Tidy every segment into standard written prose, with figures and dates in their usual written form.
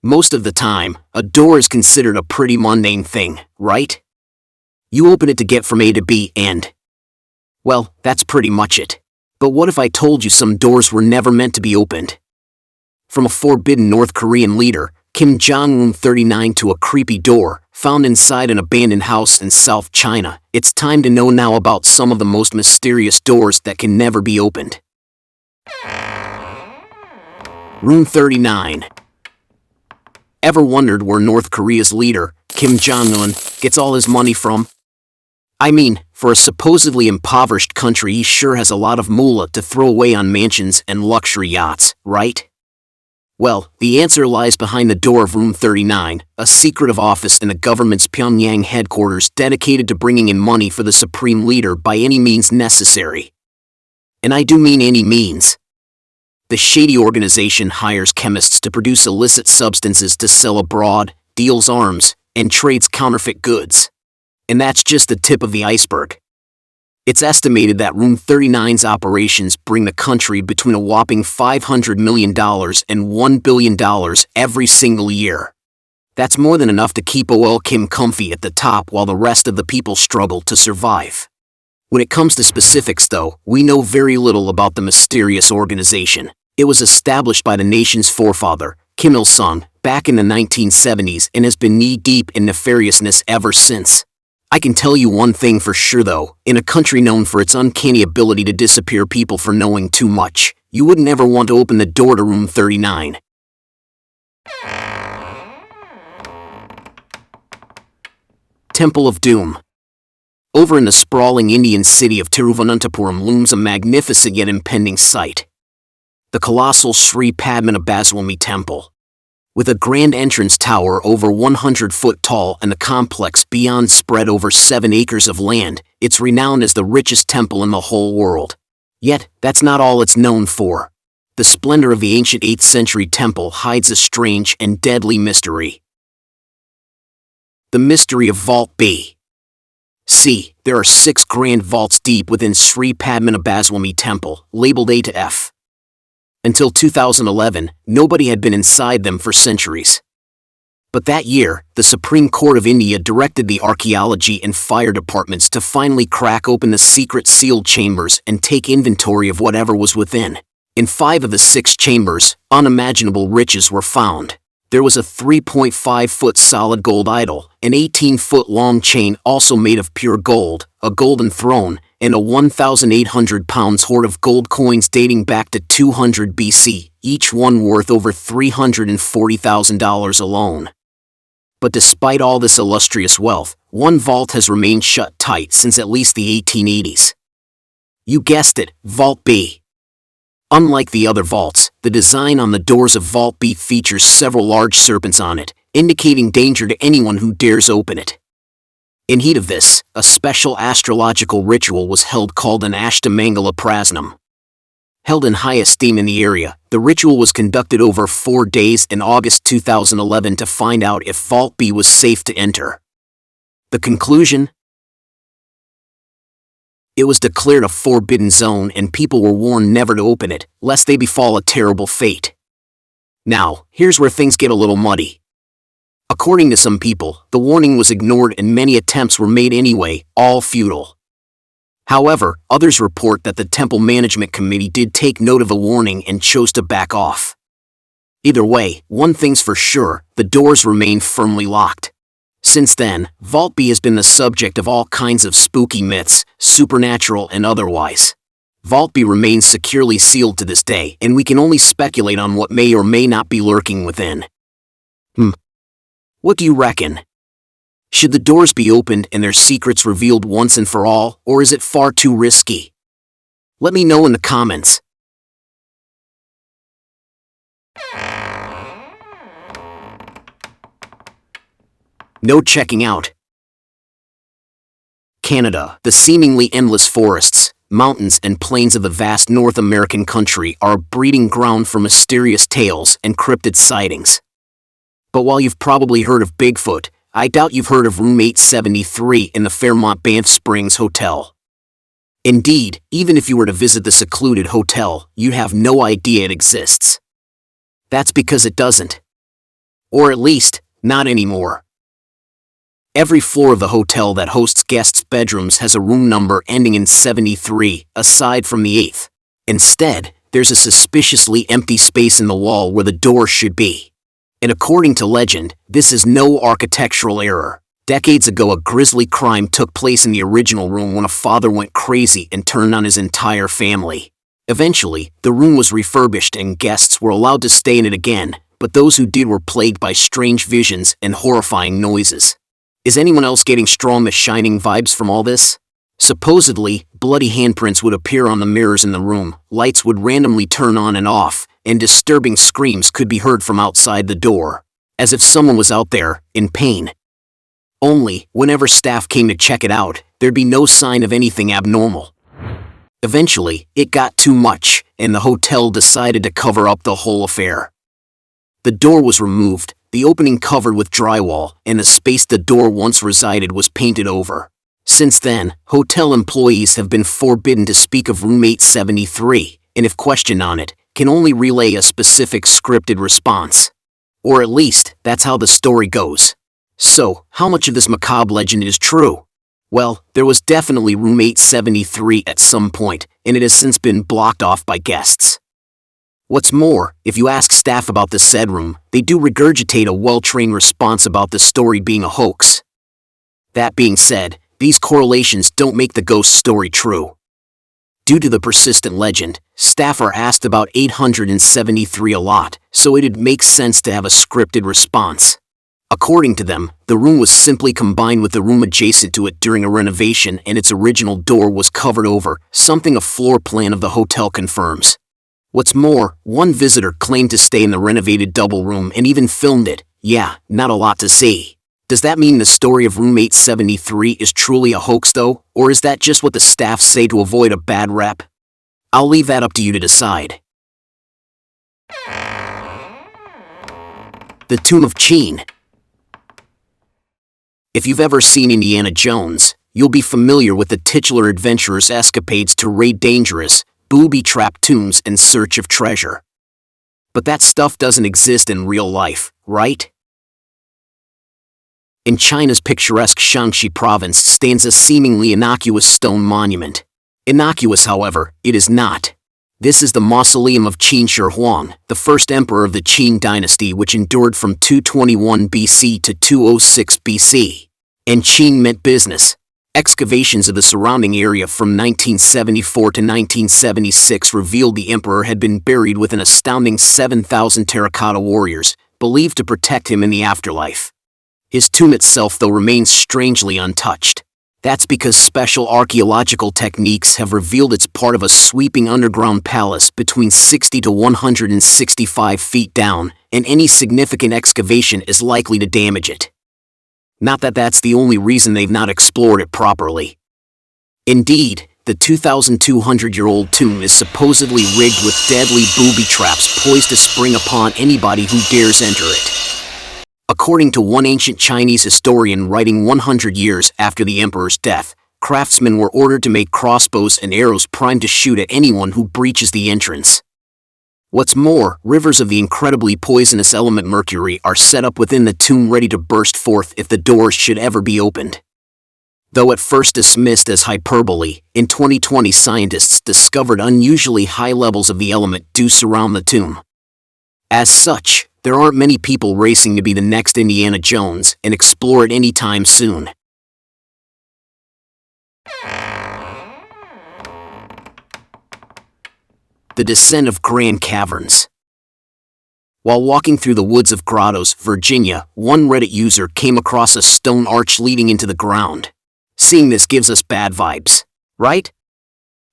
Most of the time, a door is considered a pretty mundane thing, right? You open it to get from A to B and... well, that's pretty much it. But what if I told you some doors were never meant to be opened? From a forbidden North Korean leader, Kim Jong Room 39, to a creepy door found inside an abandoned house in South China, it's time to know now about some of the most mysterious doors that can never be opened. Room 39. Ever wondered where North Korea's leader, Kim Jong-un, gets all his money from? I mean, for a supposedly impoverished country, he sure has a lot of moolah to throw away on mansions and luxury yachts, right? Well, the answer lies behind the door of Room 39, a secretive office in the government's Pyongyang headquarters dedicated to bringing in money for the supreme leader by any means necessary. And I do mean any means. The shady organization hires chemists to produce illicit substances to sell abroad, deals arms, and trades counterfeit goods. And that's just the tip of the iceberg. It's estimated that Room 39's operations bring the country between a whopping $500 million and $1 billion every single year. That's more than enough to keep OL Kim comfy at the top while the rest of the people struggle to survive. When it comes to specifics, though, we know very little about the mysterious organization. It was established by the nation's forefather, Kim Il-sung, back in the 1970s and has been knee-deep in nefariousness ever since. I can tell you one thing for sure though, in a country known for its uncanny ability to disappear people for knowing too much, you wouldn't ever want to open the door to Room 39. Temple of Doom. Over in the sprawling Indian city of Tiruvananthapuram looms a magnificent yet impending sight. The colossal Sri Padmanabhaswamy Temple. With a grand entrance tower over 100 foot tall and a complex beyond spread over 7 acres of land, it's renowned as the richest temple in the whole world. Yet, that's not all it's known for. The splendor of the ancient 8th century temple hides a strange and deadly mystery. The mystery of Vault B. See, there are 6 grand vaults deep within Sri Padmanabhaswamy Temple, labeled A to F. Until 2011, nobody had been inside them for centuries. But that year, the Supreme Court of India directed the archaeology and fire departments to finally crack open the secret sealed chambers and take inventory of whatever was within. In 5 of the 6 chambers, unimaginable riches were found. There was a 3.5-foot solid gold idol, an 18-foot-long chain also made of pure gold, a golden throne, and a 1,800 pounds hoard of gold coins dating back to 200 BC, each one worth over $340,000 alone. But despite all this illustrious wealth, one vault has remained shut tight since at least the 1880s. You guessed it, Vault B. Unlike the other vaults, the design on the doors of Vault B features several large serpents on it, indicating danger to anyone who dares open it. In heat of this, a special astrological ritual was held called an Ashtamangala Prasnam. Held in high esteem in the area, the ritual was conducted over 4 days in August 2011 to find out if Vault B was safe to enter. The conclusion? It was declared a forbidden zone and people were warned never to open it, lest they befall a terrible fate. Now, here's where things get a little muddy. According to some people, the warning was ignored and many attempts were made anyway, all futile. However, others report that the Temple Management Committee did take note of the warning and chose to back off. Either way, one thing's for sure, the doors remain firmly locked. Since then, Vault B has been the subject of all kinds of spooky myths, supernatural and otherwise. Vault B remains securely sealed to this day, and we can only speculate on what may or may not be lurking within. What do you reckon? Should the doors be opened and their secrets revealed once and for all, or is it far too risky? Let me know in the comments. No checking out. Canada, the seemingly endless forests, mountains and plains of the vast North American country are a breeding ground for mysterious tales and cryptid sightings. But while you've probably heard of Bigfoot, I doubt you've heard of Room 873 in the Fairmont Banff Springs Hotel. Indeed, even if you were to visit the secluded hotel, you'd have no idea it exists. That's because it doesn't. Or at least, not anymore. Every floor of the hotel that hosts guests' bedrooms has a room number ending in 73, aside from the 8th. Instead, there's a suspiciously empty space in the wall where the door should be. And according to legend, this is no architectural error. Decades ago, a grisly crime took place in the original room when a father went crazy and turned on his entire family. Eventually, the room was refurbished and guests were allowed to stay in it again, but those who did were plagued by strange visions and horrifying noises. Is anyone else getting strong The Shining vibes from all this? Supposedly, bloody handprints would appear on the mirrors in the room, lights would randomly turn on and off, and disturbing screams could be heard from outside the door, as if someone was out there, in pain. Only, whenever staff came to check it out, there'd be no sign of anything abnormal. Eventually, it got too much, and the hotel decided to cover up the whole affair. The door was removed, the opening covered with drywall, and the space the door once resided was painted over. Since then, hotel employees have been forbidden to speak of room 873, and if questioned on it, can only relay a specific scripted response. Or at least, that's how the story goes. So, how much of this macabre legend is true? Well, there was definitely room 873 at some point, and it has since been blocked off by guests. What's more, if you ask staff about the said room, they do regurgitate a well-trained response about the story being a hoax. That being said, these correlations don't make the ghost story true. Due to the persistent legend, staff are asked about 873 a lot, so it'd make sense to have a scripted response. According to them, the room was simply combined with the room adjacent to it during a renovation and its original door was covered over, something a floor plan of the hotel confirms. What's more, one visitor claimed to stay in the renovated double room and even filmed it. Yeah, not a lot to see. Does that mean the story of room 873 is truly a hoax though, or is that just what the staff say to avoid a bad rep? I'll leave that up to you to decide. The Tomb of Chen. If you've ever seen Indiana Jones, you'll be familiar with the titular adventurer's escapades to raid dangerous, booby-trapped tombs in search of treasure. But that stuff doesn't exist in real life, right? In China's picturesque Shaanxi province stands a seemingly innocuous stone monument. Innocuous, however, it is not. This is the mausoleum of Qin Shi Huang, the first emperor of the Qin dynasty which endured from 221 BC to 206 BC. And Qin meant business. Excavations of the surrounding area from 1974 to 1976 revealed the emperor had been buried with an astounding 7,000 terracotta warriors, believed to protect him in the afterlife. His tomb itself, though, remains strangely untouched. That's because special archaeological techniques have revealed it's part of a sweeping underground palace between 60 to 165 feet down, and any significant excavation is likely to damage it. Not that that's the only reason they've not explored it properly. Indeed, the 2,200-year-old tomb is supposedly rigged with deadly booby traps poised to spring upon anybody who dares enter it. According to one ancient Chinese historian writing 100 years after the emperor's death, craftsmen were ordered to make crossbows and arrows primed to shoot at anyone who breaches the entrance. What's more, rivers of the incredibly poisonous element mercury are set up within the tomb ready to burst forth if the doors should ever be opened. Though at first dismissed as hyperbole, in 2020 scientists discovered unusually high levels of the element do surround the tomb. As such, there aren't many people racing to be the next Indiana Jones and explore it anytime soon. The Descent of Grand Caverns. While walking through the woods of Grottos, Virginia, one Reddit user came across a stone arch leading into the ground. Seeing this gives us bad vibes, right?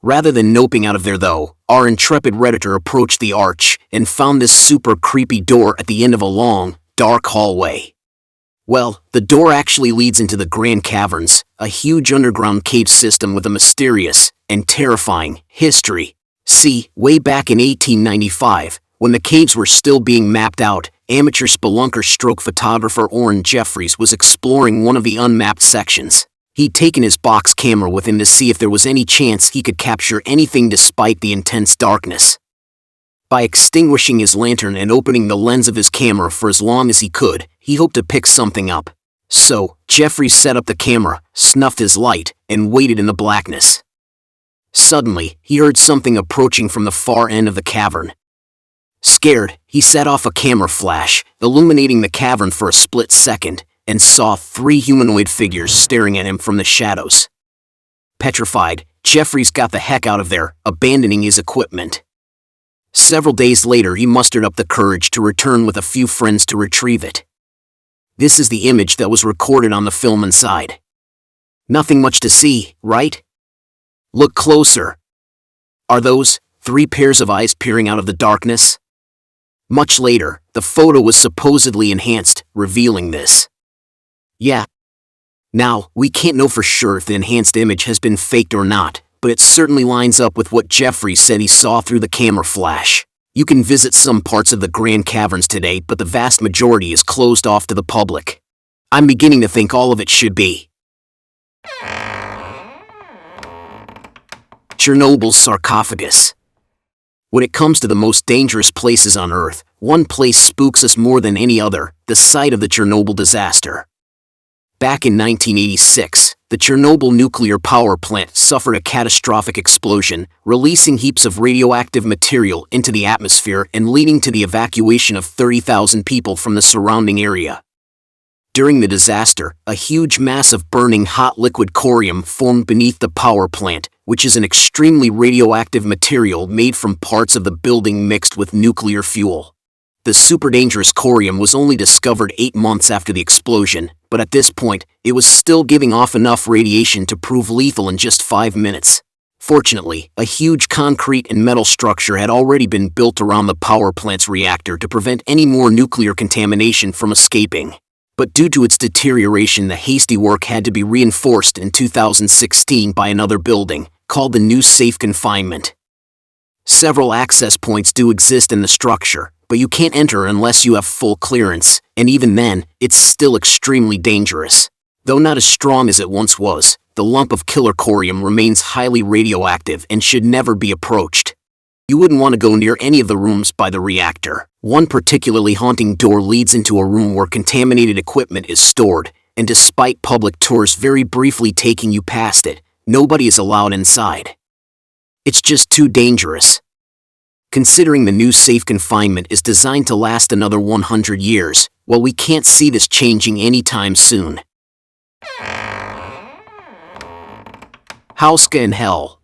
Rather than noping out of there though, our intrepid Redditor approached the arch and found this super creepy door at the end of a long, dark hallway. Well, the door actually leads into the Grand Caverns, a huge underground cave system with a mysterious and terrifying history. See, way back in 1895, when the caves were still being mapped out, amateur spelunker stroke photographer Orrin Jeffries was exploring one of the unmapped sections. He'd taken his box camera with him to see if there was any chance he could capture anything despite the intense darkness. By extinguishing his lantern and opening the lens of his camera for as long as he could, he hoped to pick something up. So, Jeffries set up the camera, snuffed his light, and waited in the blackness. Suddenly, he heard something approaching from the far end of the cavern. Scared, he set off a camera flash, illuminating the cavern for a split second, and saw 3 humanoid figures staring at him from the shadows. Petrified, Jeffries got the heck out of there, abandoning his equipment. Several days later, he mustered up the courage to return with a few friends to retrieve it. This is the image that was recorded on the film inside. Nothing much to see, right? Look closer. Are those 3 pairs of eyes peering out of the darkness? Much later, the photo was supposedly enhanced, revealing this. Yeah. Now, we can't know for sure if the enhanced image has been faked or not, but it certainly lines up with what Jeffries said he saw through the camera flash. You can visit some parts of the Grand Caverns today, but the vast majority is closed off to the public. I'm beginning to think all of it should be. Chernobyl Sarcophagus. When it comes to the most dangerous places on Earth, one place spooks us more than any other: the site of the Chernobyl disaster. Back in 1986, the Chernobyl nuclear power plant suffered a catastrophic explosion, releasing heaps of radioactive material into the atmosphere and leading to the evacuation of 30,000 people from the surrounding area. During the disaster, a huge mass of burning hot liquid corium formed beneath the power plant, which is an extremely radioactive material made from parts of the building mixed with nuclear fuel. The super-dangerous corium was only discovered 8 months after the explosion, but at this point, it was still giving off enough radiation to prove lethal in just 5 minutes. Fortunately, a huge concrete and metal structure had already been built around the power plant's reactor to prevent any more nuclear contamination from escaping. But due to its deterioration, the hasty work had to be reinforced in 2016 by another building, called the New Safe Confinement. Several access points do exist in the structure, but you can't enter unless you have full clearance, and even then, it's still extremely dangerous. Though not as strong as it once was, the lump of killer corium remains highly radioactive and should never be approached. You wouldn't want to go near any of the rooms by the reactor. One particularly haunting door leads into a room where contaminated equipment is stored, and despite public tours very briefly taking you past it, nobody is allowed inside. It's just too dangerous. Considering the New Safe Confinement is designed to last another 100 years, well, we can't see this changing anytime soon. Housea and Hell.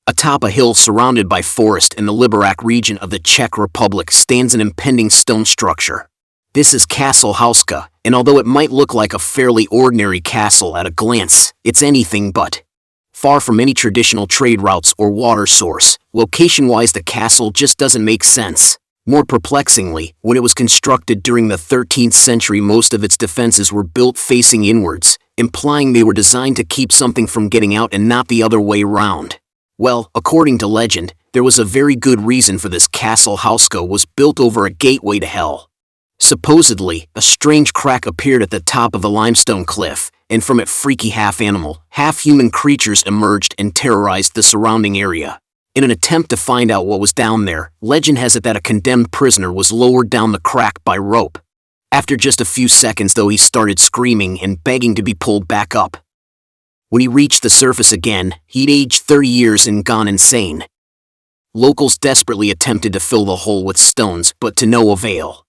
Atop a hill surrounded by forest in the Liberec region of the Czech Republic stands an impending stone structure. This is Castle Housea, and although it might look like a fairly ordinary castle at a glance, it's anything but. Far from any traditional trade routes or water source, location-wise the castle just doesn't make sense. More perplexingly, when it was constructed during the 13th century, most of its defenses were built facing inwards, implying they were designed to keep something from getting out and not the other way round. Well, according to legend, there was a very good reason for this. Castle Housea was built over a gateway to hell. Supposedly, a strange crack appeared at the top of the limestone cliff, and from it freaky half-animal, half-human creatures emerged and terrorized the surrounding area. In an attempt to find out what was down there, legend has it that a condemned prisoner was lowered down the crack by rope. After just a few seconds though, he started screaming and begging to be pulled back up. When he reached the surface again, he'd aged 30 years and gone insane. Locals desperately attempted to fill the hole with stones, but to no avail.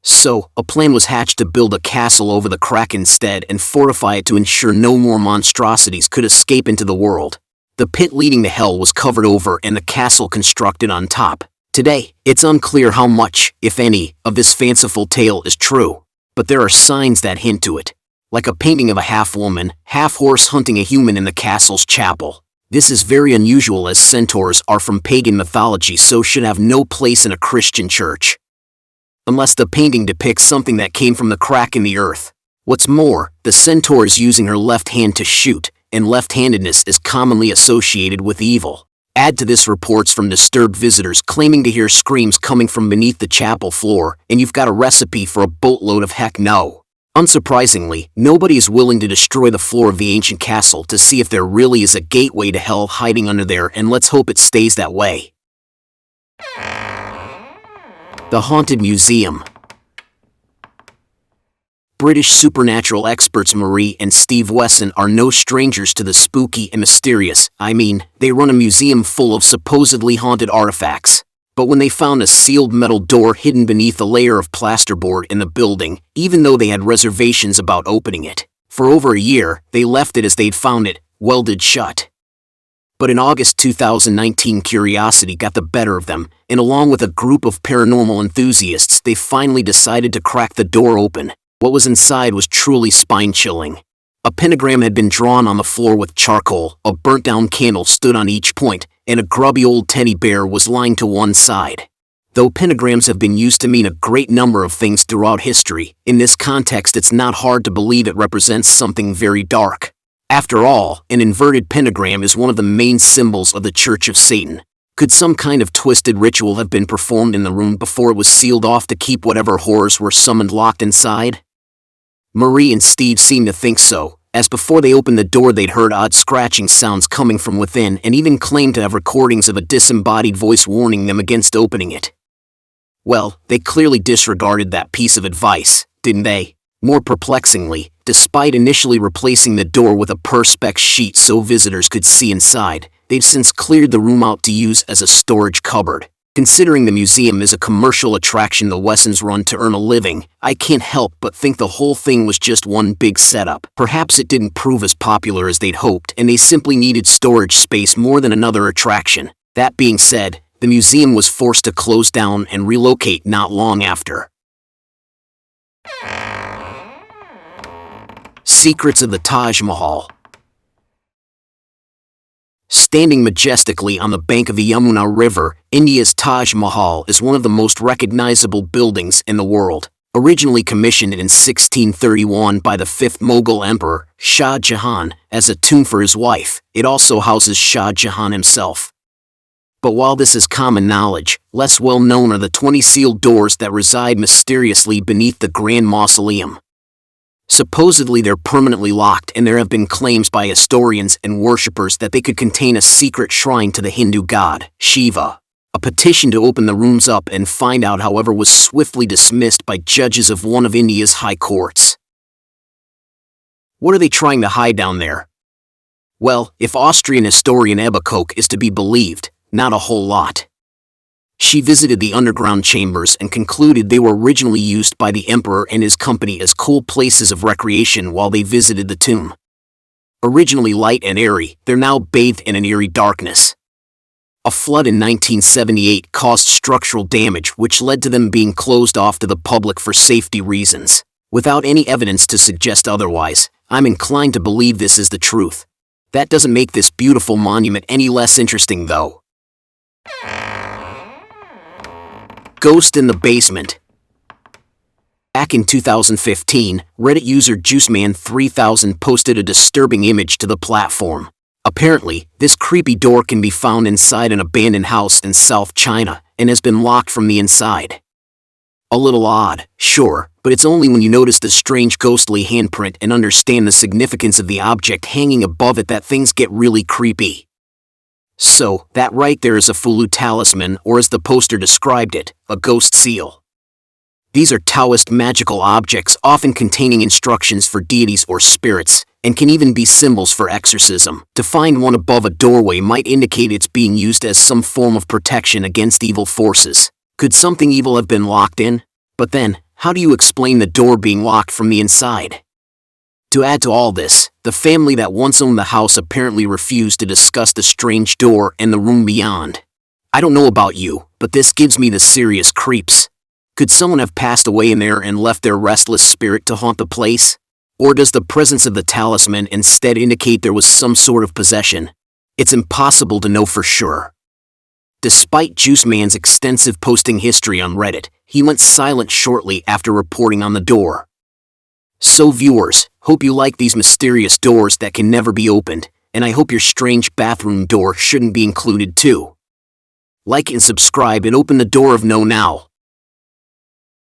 So, a plan was hatched to build a castle over the crack instead and fortify it to ensure no more monstrosities could escape into the world. The pit leading to hell was covered over and the castle constructed on top. Today, it's unclear how much, if any, of this fanciful tale is true, but there are signs that hint to it. Like a painting of a half-woman, half-horse hunting a human in the castle's chapel. This is very unusual as centaurs are from pagan mythology, so should have no place in a Christian church. Unless the painting depicts something that came from the crack in the earth. What's more, the centaur is using her left hand to shoot, and left-handedness is commonly associated with evil. Add to this reports from disturbed visitors claiming to hear screams coming from beneath the chapel floor, and you've got a recipe for a boatload of heck no. Unsurprisingly, nobody is willing to destroy the floor of the ancient castle to see if there really is a gateway to hell hiding under there, and let's hope it stays that way. The Haunted Museum. British supernatural experts Marie and Steve Wesson are no strangers to the spooky and mysterious. They run a museum full of supposedly haunted artifacts. But when they found a sealed metal door hidden beneath a layer of plasterboard in the building, even though they had reservations about opening it, for over a year, they left it as they'd found it, welded shut. But in August 2019, curiosity got the better of them, and along with a group of paranormal enthusiasts, they finally decided to crack the door open. What was inside was truly spine-chilling. A pentagram had been drawn on the floor with charcoal, a burnt-down candle stood on each point, and a grubby old teddy bear was lying to one side. Though pentagrams have been used to mean a great number of things throughout history, in this context it's not hard to believe it represents something very dark. After all, an inverted pentagram is one of the main symbols of the Church of Satan. Could some kind of twisted ritual have been performed in the room before it was sealed off to keep whatever horrors were summoned locked inside? Marie and Steve seemed to think so, as before they opened the door they'd heard odd scratching sounds coming from within and even claimed to have recordings of a disembodied voice warning them against opening it. Well, they clearly disregarded that piece of advice, didn't they? More perplexingly, despite initially replacing the door with a perspex sheet so visitors could see inside, they've since cleared the room out to use as a storage cupboard. Considering the museum is a commercial attraction the Wessons run to earn a living, I can't help but think the whole thing was just one big setup. Perhaps it didn't prove as popular as they'd hoped, and they simply needed storage space more than another attraction. That being said, the museum was forced to close down and relocate not long after. Secrets of the Taj Mahal. Standing majestically on the bank of the Yamuna River, India's Taj Mahal is one of the most recognizable buildings in the world. Originally commissioned in 1631 by the 5th Mughal Emperor, Shah Jahan, as a tomb for his wife, it also houses Shah Jahan himself. But while this is common knowledge, less well known are the 20 sealed doors that reside mysteriously beneath the Grand Mausoleum. Supposedly they're permanently locked, and there have been claims by historians and worshippers that they could contain a secret shrine to the Hindu god, Shiva. A petition to open the rooms up and find out, however, was swiftly dismissed by judges of one of India's high courts. What are they trying to hide down there? Well, if Austrian historian Ebba Koch is to be believed, not a whole lot. She visited the underground chambers and concluded they were originally used by the emperor and his company as cool places of recreation while they visited the tomb. Originally light and airy, they're now bathed in an eerie darkness. A flood in 1978 caused structural damage, which led to them being closed off to the public for safety reasons. Without any evidence to suggest otherwise, I'm inclined to believe this is the truth. That doesn't make this beautiful monument any less interesting, though. Ghost in the Basement. Back in 2015, Reddit user JuiceMan3000 posted a disturbing image to the platform. Apparently, this creepy door can be found inside an abandoned house in South China and has been locked from the inside. A little odd, sure, but it's only when you notice the strange ghostly handprint and understand the significance of the object hanging above it that things get really creepy. So, that right there is a Fulu talisman, or as the poster described it, a ghost seal. These are Taoist magical objects often containing instructions for deities or spirits, and can even be symbols for exorcism. To find one above a doorway might indicate it's being used as some form of protection against evil forces. Could something evil have been locked in? But then, how do you explain the door being locked from the inside? To add to all this, the family that once owned the house apparently refused to discuss the strange door and the room beyond. I don't know about you, but this gives me the serious creeps. Could someone have passed away in there and left their restless spirit to haunt the place? Or does the presence of the talisman instead indicate there was some sort of possession? It's impossible to know for sure. Despite JuiceMan's extensive posting history on Reddit, he went silent shortly after reporting on the door. So viewers, hope you like these mysterious doors that can never be opened, and I hope your strange bathroom door shouldn't be included too. Like and subscribe and open the door of know now.